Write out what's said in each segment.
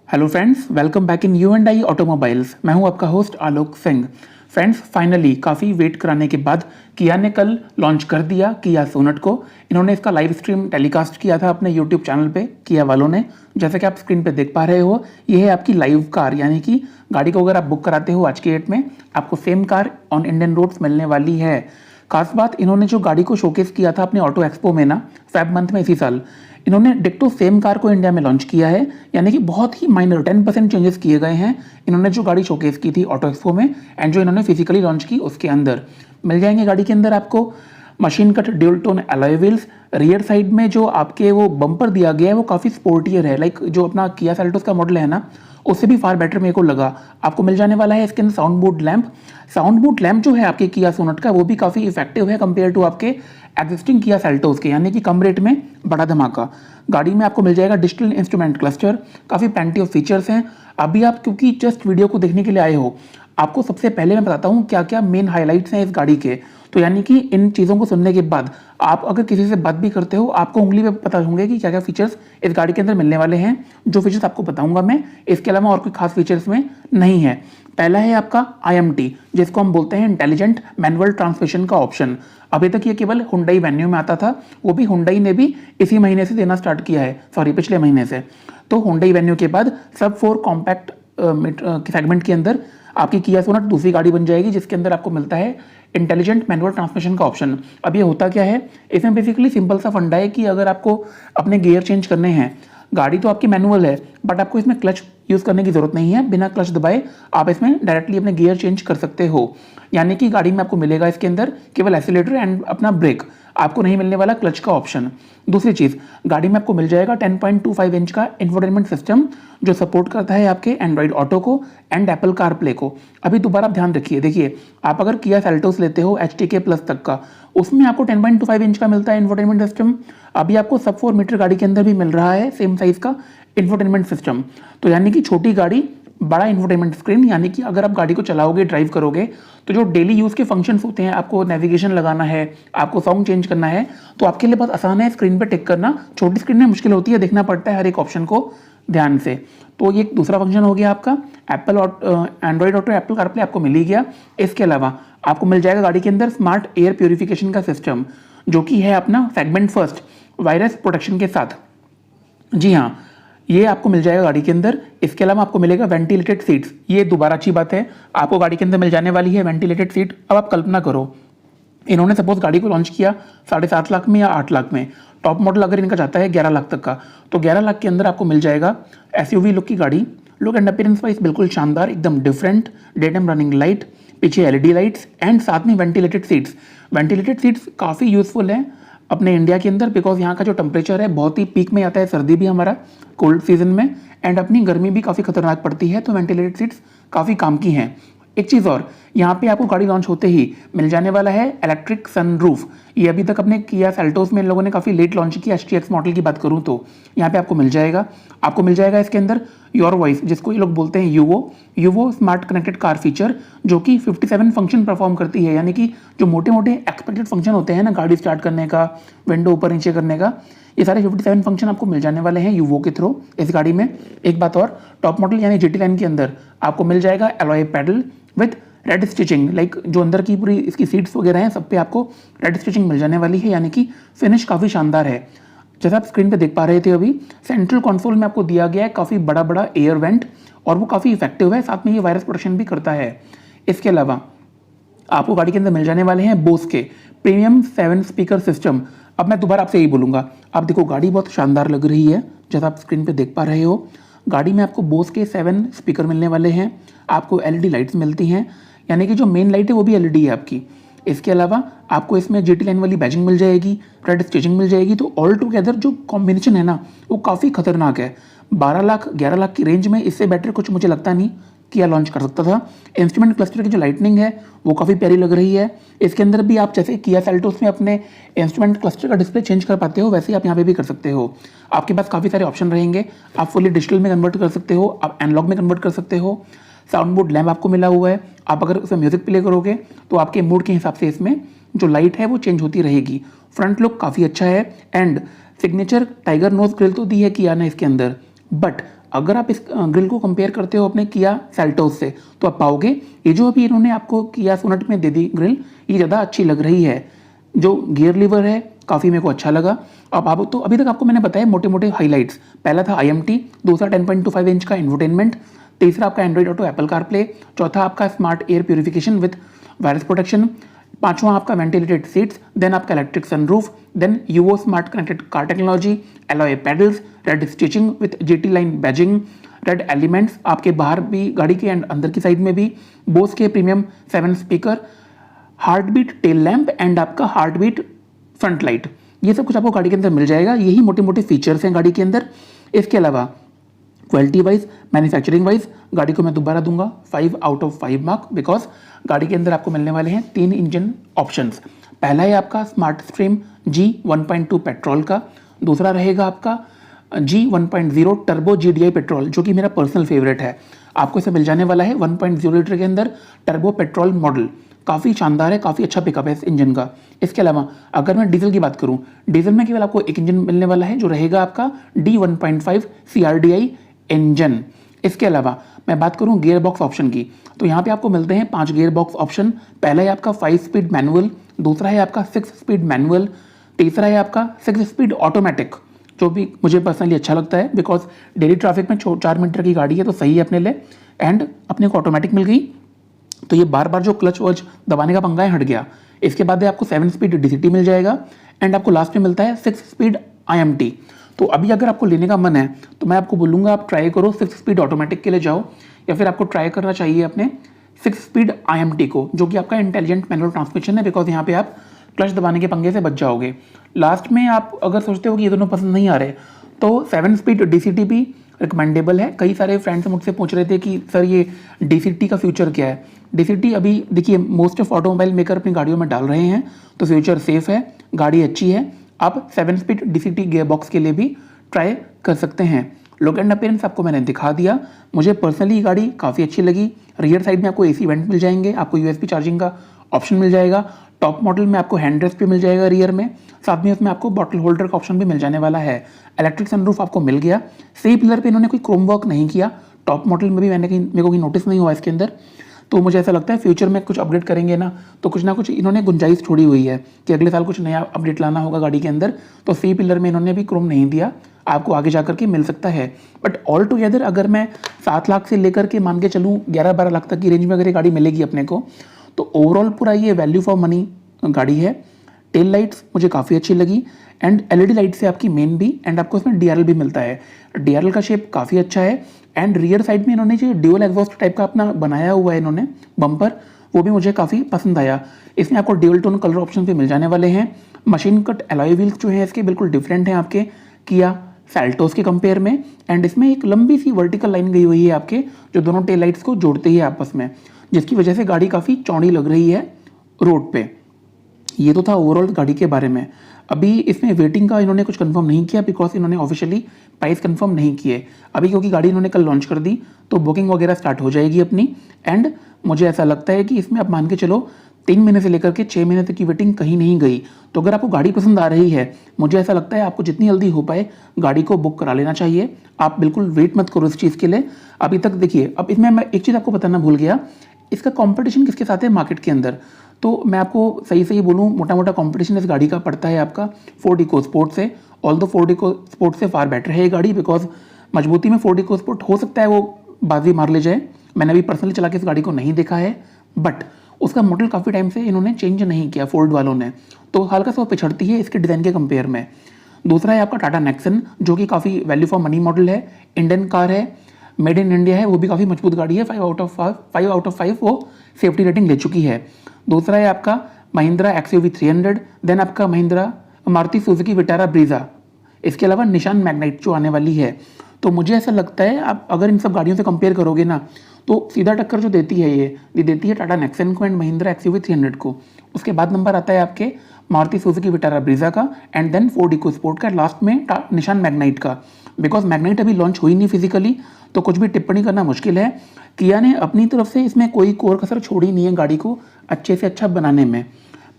Hello friends, welcome back in you and I automobiles. मैं हूं आपका host Alok Singh. Friends, finally काफ़ी वेट कराने के बाद किया ने कल लॉन्च कर दिया किया सोनेट को। इन्होंने इसका लाइव स्ट्रीम टेलीकास्ट किया था अपने यूट्यूब चैनल पे किया वालों ने। जैसे कि आप स्क्रीन पे देख पा रहे हो, ये है आपकी लाइव कार, यानी कि गाड़ी को अगर आप बुक कराते हो आज की डेट में आपको same car on Indian roads मिलने वाली है। खास बात, इन्होंने जो गाड़ी को शोकेस किया था अपने ऑटो एक्सपो में ना, फेब मंथ में इसी साल, इन्होंने डिक्टो सेम कार को इंडिया में लॉन्च किया है। यानी कि बहुत ही माइनर 10% चेंजेस किए गए हैं इन्होंने जो गाड़ी शोकेस की थी ऑटो एक्सपो में, एंड जो इन्होंने फिजिकली लॉन्च की उसके अंदर मिल जाएंगे। गाड़ी के अंदर आपको machine cut dual tone alloy wheels. Rear side में जो आपके वो बम्पर दिया गया है वो काफ़ी स्पोर्टियर है, लाइक जो अपना किया सेल्टोस का मॉडल है ना, उससे भी फार बेटर मेरे को लगा। आपको मिल जाने वाला है इसके अंदर sound board lamp. Sound board lamp जो है आपके किया सोनेट का, वो भी काफ़ी इफेक्टिव है कंपेयर टू आपके एग्जिस्टिंग किया सेल्टोस के, यानी कि कम रेट में बड़ा धमाका। गाड़ी में आपको मिल जाएगा डिजिटल इंस्ट्रूमेंट क्लस्टर, काफ़ी प्लेंटी ऑफ फीचर्स हैं। अभी आप क्योंकि जस्ट वीडियो को देखने के लिए आए हो, आपको सबसे पहले मैं बताता हूँ क्या क्या मेन हाइलाइट्स हैं इस गाड़ी के। तो यानी कि इन चीज़ों को सुनने के बाद आप अगर किसी से बात भी करते हो, आपको उंगली पे पता होंगे कि क्या क्या फीचर्स इस गाड़ी के अंदर मिलने वाले हैं। जो फीचर्स आपको बताऊंगा मैं, इसके अलावा और कोई खास फीचर्स में नहीं है। पहला है आपका IMT, जिसको हम बोलते हैं इंटेलिजेंट मैनुअल ट्रांसमिशन का ऑप्शन। अभी तक ये केवल हुंडई वेन्यू में आता था, वो भी हुंडई ने भी इसी महीने से देना स्टार्ट किया है, सॉरी पिछले महीने से। तो हुंडई वेन्यू के बाद सब 4 कॉम्पैक्ट सेगमेंट के अंदर आपकी किया सोनेट दूसरी गाड़ी बन जाएगी जिसके अंदर आपको मिलता है इंटेलिजेंट मैनुअल ट्रांसमिशन का ऑप्शन। अब ये होता क्या है, इसमें बेसिकली सिंपल सा फंडा है कि अगर आपको अपने गियर चेंज करने हैं, गाड़ी तो आपकी मैनुअल है बट आपको इसमें क्लच यूज़ करने की ज़रूरत नहीं है। बिना क्लच दबाए आप इसमें डायरेक्टली अपने गियर चेंज कर सकते हो। यानी कि गाड़ी में आपको मिलेगा इसके अंदर केवल एक्सीलरेटर एंड अपना ब्रेक, आपको नहीं मिलने वाला क्लच का ऑप्शन। दूसरी चीज़, गाड़ी में आपको मिल जाएगा 10.25 इंच का इंफोटेनमेंट सिस्टम जो सपोर्ट करता है आपके एंड्रॉइड ऑटो को एंड एप्पल कारप्ले को। अभी दोबारा आप ध्यान रखिए, देखिए आप अगर किया सेल्टोस लेते हो HTK प्लस तक का, उसमें आपको 10.25 इंच का मिलता है इंफोटेनमेंट सिस्टम। अभी आपको सब 4 मीटर गाड़ी के अंदर भी मिल रहा है सेम साइज का इंफोटेनमेंट सिस्टम। तो यानी कि छोटी गाड़ी बड़ा इंफोटेनमेंट स्क्रीन, यानी कि अगर आप गाड़ी को चलाओगे ड्राइव करोगे तो जो डेली यूज़ के फंक्शंस होते हैं, आपको नेविगेशन लगाना है, आपको सॉन्ग चेंज करना है, तो आपके लिए बहुत आसान है स्क्रीन पे टिक करना। छोटी स्क्रीन में मुश्किल होती है, देखना पड़ता है हर एक ऑप्शन को ध्यान से। तो ये एक दूसरा फंक्शन हो गया आपका। Apple Android auto Apple CarPlay आपको मिल ही गया। इसके अलावा आपको मिल जाएगा गाड़ी के अंदर स्मार्ट एयर प्योरीफिकेशन का सिस्टम, जो कि है अपना सेगमेंट फर्स्ट वायरस प्रोटेक्शन के साथ। जी हाँ, ये आपको मिल जाएगा गाड़ी के अंदर। इसके अलावा आपको मिलेगा वेंटिलेटेड सीट्स। ये दोबारा अच्छी बात है, आपको गाड़ी के अंदर मिल जाने वाली है वेंटिलेटेड सीट। अब आप कल्पना करो, इन्होंने सपोज गाड़ी को लॉन्च किया 7.5 लाख में या 8 लाख में, टॉप मॉडल अगर इनका जाता है 11 लाख तक का, तो 11 लाख के अंदर आपको मिल जाएगा SUV लुक की गाड़ी। लुक एंड अपीयरेंस वाइज बिल्कुल शानदार, एकदम different, day time running light, पीछे LED लाइट्स एंड साथ में वेंटिलेटेड सीट्स। वेंटिलेटेड सीट्स काफ़ी यूजफुल हैं अपने इंडिया के अंदर, बिकॉज यहाँ का जो टेम्परेचर है बहुत ही पीक में आता है, सर्दी भी हमारा कोल्ड सीजन में, एंड अपनी गर्मी भी काफ़ी खतरनाक पड़ती है, तो वेंटिलेटेड सीट्स काफ़ी काम की हैं। एक चीज़ और, यहाँ पे आपको गाड़ी लॉन्च होते ही मिल जाने वाला है इलेक्ट्रिक सनरूफ। ये अभी तक अपने किया सेल्टोस में इन लोगों ने काफ़ी लेट लॉन्च किया। HTX मॉडल की बात करूँ तो यहाँ पे आपको मिल जाएगा। आपको मिल जाएगा इसके अंदर योर वॉइस, जिसको ये लोग बोलते हैं UVO smart connected car feature, जो कि 57 फंक्शन परफॉर्म करती है। यानी कि जो मोटे मोटे एक्सपेक्टेड फंक्शन होते हैं ना, गाड़ी स्टार्ट करने का, विंडो ऊपर नीचे करने का, ये सारे 57 फंक्शन आपको मिल जाने वाले हैं यूवो के थ्रू इस गाड़ी में। एक बात और, टॉप मॉडल यानी GT लाइन के अंदर आपको मिल जाएगा alloy pedal with red stitching, like जो अंदर की पूरी इसकी सीट्स वगैरह हैं सब पे आपको रेड स्टिचिंग मिल जाने वाली है। यानी कि फिनिश काफ़ी शानदार है। जैसा आप स्क्रीन पे देख पा रहे थे, अभी सेंट्रल कंसोल में आपको दिया गया है काफ़ी बड़ा बड़ा एयर वेंट, और वो काफ़ी इफेक्टिव है, साथ में ये वायरस प्रोटेक्शन भी करता है। इसके अलावा आपको गाड़ी के अंदर मिल जाने वाले हैं बोस के प्रीमियम 7 स्पीकर सिस्टम। अब मैं दोबारा आपसे यही बोलूँगा, आप देखो गाड़ी बहुत शानदार लग रही है, जैसा आप स्क्रीन पे देख पा रहे हो। गाड़ी में आपको बोस के 7 स्पीकर मिलने वाले हैं, आपको LED लाइट्स मिलती हैं, यानी कि जो मेन लाइट है वो भी LED है आपकी। इसके अलावा आपको इसमें GT लाइन वाली बैजिंग मिल जाएगी, रेड स्टिचिंग मिल जाएगी। तो ऑल टुगेदर जो कॉम्बिनेशन है ना, वो काफ़ी खतरनाक है। 12 लाख 11 लाख की रेंज में इससे बेटर कुछ मुझे लगता नहीं किया लॉन्च कर सकता था। इंस्ट्रूमेंट क्लस्टर की जो लाइटनिंग है वो काफ़ी प्यारी लग रही है। इसके अंदर भी आप जैसे किया सेल्टोस में अपने इंस्ट्रूमेंट क्लस्टर का डिस्प्ले चेंज कर पाते हो, वैसे ही आप यहाँ पे भी कर सकते हो। आपके पास काफ़ी सारे ऑप्शन रहेंगे, आप फुली डिजिटल में कन्वर्ट कर सकते हो, आप एनालॉग में कन्वर्ट कर सकते हो। साउंड बोर्ड लैम्प आपको मिला हुआ है, आप अगर उसमें म्यूजिक प्ले करोगे तो आपके मूड के हिसाब से इसमें जो लाइट है वो चेंज होती रहेगी। फ्रंट लुक काफ़ी अच्छा है and signature tiger nose grill तो दी है किया ने इसके अंदर, बट अगर आप इस ग्रिल को कंपेयर करते हो अपने किया सेल्टोस से तो आप पाओगे ये जो अभी इन्होंने आपको किया सोनेट में दे दी ग्रिल, ये ज़्यादा अच्छी लग रही है। जो गियर लीवर है काफ़ी मेरे को अच्छा लगा। अब आप तो अभी तक आपको मैंने बताया मोटे मोटे हाइलाइट्स। पहला था IMT, दूसरा 10.25 इंच का इन्फोटेनमेंट, तीसरा आपका एंड्रॉइड ऑटो एप्पल कारप्ले, चौथा आपका smart air purification with virus protection, पांचवा आपका वेंटिलेटेड सीट्स, देन आपका electric sunroof, then UVO smart connected car technology, alloy paddles, red stitching with GT line badging, red elements आपके बाहर भी गाड़ी के एंड अंदर की साइड में भी, बोस के premium 7 speaker, heart beat tail lamp and आपका हार्ट बीट फ्रंट लाइट। ये सब कुछ आपको गाड़ी के अंदर मिल जाएगा। यही मोटे मोटे फीचर्स हैं गाड़ी के अंदर। इसके अलावा क्वालिटी वाइज, मैन्युफैक्चरिंग वाइज गाड़ी को मैं दोबारा दूंगा 5 आउट ऑफ 5 मार्क, बिकॉज गाड़ी के अंदर आपको मिलने वाले हैं 3 इंजन ऑप्शंस। पहला है आपका स्मार्ट स्ट्रीम G 1.2 पेट्रोल का, दूसरा रहेगा आपका G 1.0 टर्बो GDI पेट्रोल, जो कि मेरा पर्सनल फेवरेट है। आपको इसे मिल जाने वाला है 1.0 लीटर के अंदर टर्बो पेट्रोल मॉडल। काफ़ी शानदार है, काफ़ी अच्छा पिकअप है इस इंजन का। इसके अलावा अगर मैं डीजल की बात करूं, डीजल में केवल आपको एक इंजन मिलने वाला है जो रहेगा आपका D 1.5 CRDI इंजन। इसके अलावा मैं बात करूं गियर बॉक्स ऑप्शन की, तो यहाँ पे आपको मिलते हैं 5 गियर बॉक्स ऑप्शन। पहला है आपका 5 स्पीड मैनुअल, दूसरा है आपका 6 स्पीड मैनुअल, तीसरा है आपका 6 स्पीड ऑटोमेटिक, जो भी मुझे पर्सनली अच्छा लगता है बिकॉज डेली ट्रैफिक में 4 मीटर की गाड़ी है तो सही है अपने लिए। एंड अपने को ऑटोमेटिक मिल गई तो ये बार बार जो क्लच वच दबाने का पंगा है हट गया। इसके बाद आपको 7 स्पीड DCT मिल जाएगा एंड आपको लास्ट में मिलता है 6 स्पीड IMT। तो अभी अगर आपको लेने का मन है तो मैं आपको बोलूँगा आप ट्राई करो 6 स्पीड ऑटोमेटिक के लिए जाओ, या फिर आपको ट्राई करना चाहिए अपने 6 स्पीड IMT को, जो कि आपका इंटेलिजेंट मैनुअल ट्रांसमिशन है, बिकॉज यहाँ पे आप क्लच दबाने के पंगे से बच जाओगे। लास्ट में आप अगर सोचते हो कि ये दोनों पसंद नहीं आ रहे तो 7 स्पीड DCT भी रिकमेंडेबल है। कई सारे फ्रेंड्स मुझसे पूछ रहे थे कि सर ये DCT का फ्यूचर क्या है। DCT अभी देखिए मोस्ट ऑफ ऑटोमोबाइल मेकर अपनी गाड़ियों में डाल रहे हैं, तो फ्यूचर सेफ है, गाड़ी अच्छी है। आप 7 स्पीड DCT गियर बॉक्स के लिए भी ट्राई कर सकते हैं। लुक एंड अपीयरेंस आपको मैंने दिखा दिया। मुझे पर्सनली गाड़ी काफ़ी अच्छी लगी। रियर साइड में आपको AC वेंट मिल जाएंगे, आपको USB चार्जिंग का ऑप्शन मिल जाएगा। टॉप मॉडल में आपको हैंड रेस्ट भी मिल जाएगा रियर में, साथ में उसमें आपको बॉटल होल्डर का ऑप्शन भी मिल जाने वाला है। इलेक्ट्रिक सनरूफ आपको मिल गया। सी पिलर पे इन्होंने कोई क्रोम वर्क नहीं किया, टॉप मॉडल में भी मेरे को कोई नोटिस नहीं हुआ इसके अंदर। तो मुझे ऐसा लगता है फ्यूचर में कुछ अपडेट करेंगे ना तो कुछ ना कुछ इन्होंने गुंजाइश छोड़ी हुई है कि अगले साल कुछ नया अपडेट लाना होगा गाड़ी के अंदर, तो सी पिलर में इन्होंने भी क्रोम नहीं दिया, आपको आगे जाकर के मिल सकता है। बट ऑल टुगेदर अगर मैं 7 लाख से लेकर के मान के चलूँ 11-12 लाख तक की रेंज में अगर ये गाड़ी मिलेगी अपने को, तो ओवरऑल पूरा ये वैल्यू फॉर मनी गाड़ी है। टेल लाइट्स मुझे काफ़ी अच्छी लगी एंड LED लाइट से आपकी मेन भी, एंड आपको इसमें DRL भी मिलता है। DRL का शेप काफ़ी अच्छा है एंड रियर साइड में इन्होंने जो ड्यूअल एग्जॉस्ट टाइप का अपना बनाया हुआ है इन्होंने बम्पर, वो भी मुझे काफ़ी पसंद आया। इसमें आपको ड्यूअल टोन कलर ऑप्शन भी मिल जाने वाले हैं। मशीन कट एलॉय व्हील्स जो है इसके बिल्कुल डिफरेंट हैं आपके किया सेल्टोस के कंपेयर में, एंड इसमें एक लंबी सी वर्टिकल लाइन गई हुई है आपके जो दोनों टेल लाइट्स को जोड़ती है आपस में, जिसकी वजह से गाड़ी काफ़ी चौड़ी लग रही है रोड पे। ये तो था ओवरऑल गाड़ी के बारे में। अभी इसमें वेटिंग का इन्होंने कुछ कंफर्म नहीं किया बिकॉज इन्होंने ऑफिशियली प्राइस कंफर्म नहीं किए अभी, क्योंकि गाड़ी इन्होंने कल लॉन्च कर दी तो बुकिंग वगैरह स्टार्ट हो जाएगी अपनी। एंड मुझे ऐसा लगता है कि इसमें आप मान के चलो 3 महीने से लेकर के 6 महीने तक की वेटिंग कहीं नहीं गई। तो अगर आपको गाड़ी पसंद आ रही है, मुझे ऐसा लगता है आपको जितनी जल्दी हो पाए गाड़ी को बुक करा लेना चाहिए। आप बिल्कुल वेट मत करो इस चीज़ के लिए। अभी तक देखिए, अब इसमें मैं एक चीज़ आपको बताना भूल गया, इसका कंपटीशन किसके साथ है मार्केट के अंदर। तो मैं आपको सही बोलूँ, मोटा मोटा कंपटीशन इस गाड़ी का पड़ता है आपका फोर्ड इकोस्पोर्ट से। ऑल्दो फोर्ड इकोस्पोर्ट से फार बेटर है ये गाड़ी, बिकॉज मजबूती में फोर्ड इकोस्पोर्ट हो सकता है वो बाजी मार ले जाए। मैंने अभी पर्सनली चला के इस गाड़ी को नहीं देखा है, बट उसका मॉडल काफ़ी टाइम से इन्होंने चेंज नहीं किया फोर्ड वालों ने, तो हल्का सा वो पिछड़ती है इसके डिज़ाइन के कंपेयर में। दूसरा है आपका टाटा नेक्सन, जो कि काफ़ी वैल्यू फॉर मनी मॉडल है, इंडियन कार है, मेड इन इंडिया है, वो भी काफ़ी मजबूत गाड़ी है। 5 आउट ऑफ 5 वो सेफ्टी रेटिंग ले चुकी है। दूसरा है आपका महिंद्रा XUV 300, देन आपका मारुति सुजुकी विटारा ब्रीजा, इसके अलावा निशान मैग्नाइट जो आने वाली है। तो मुझे ऐसा लगता है आप अगर इन सब गाड़ियों से कंपेयर करोगे ना तो सीधा टक्कर जो देती है ये देती है टाटा नेक्सन को एंड महिंद्रा XUV 300 को। उसके बाद नंबर आता है आपके मारुति सुजुकी विटारा ब्रीजा का, एंड देन फोर्ड इकोस्पोर्ट का, लास्ट में निशान मैग्नाइट का। बिकॉज मैग्नाइट अभी लॉन्च हुई नहीं फिजिकली, तो कुछ भी टिप्पणी करना मुश्किल है। किया ने अपनी तरफ से इसमें कोई कोर कसर छोड़ी नहीं है गाड़ी को अच्छे से अच्छा बनाने में।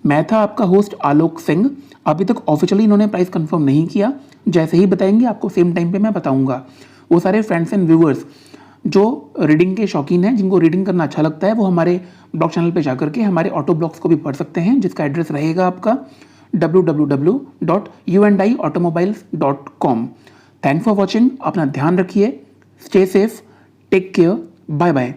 मैं था आपका होस्ट आलोक सिंह। अभी तक ऑफिशियली इन्होंने प्राइस कंफर्म नहीं किया, जैसे ही बताएंगे आपको सेम टाइम पे मैं बताऊंगा। वो सारे फ्रेंड्स एंड व्यूअर्स जो रीडिंग के शौकीन हैं, जिनको रीडिंग करना अच्छा लगता है, वो हमारे ब्लॉग चैनल पे जाकर के हमारे ऑटो ब्लॉग्स को भी पढ़ सकते हैं, जिसका एड्रेस रहेगा आपका www.uandIautomobiles.com। Thanks for watching. अपना ध्यान रखिए, stay safe, take care, bye bye.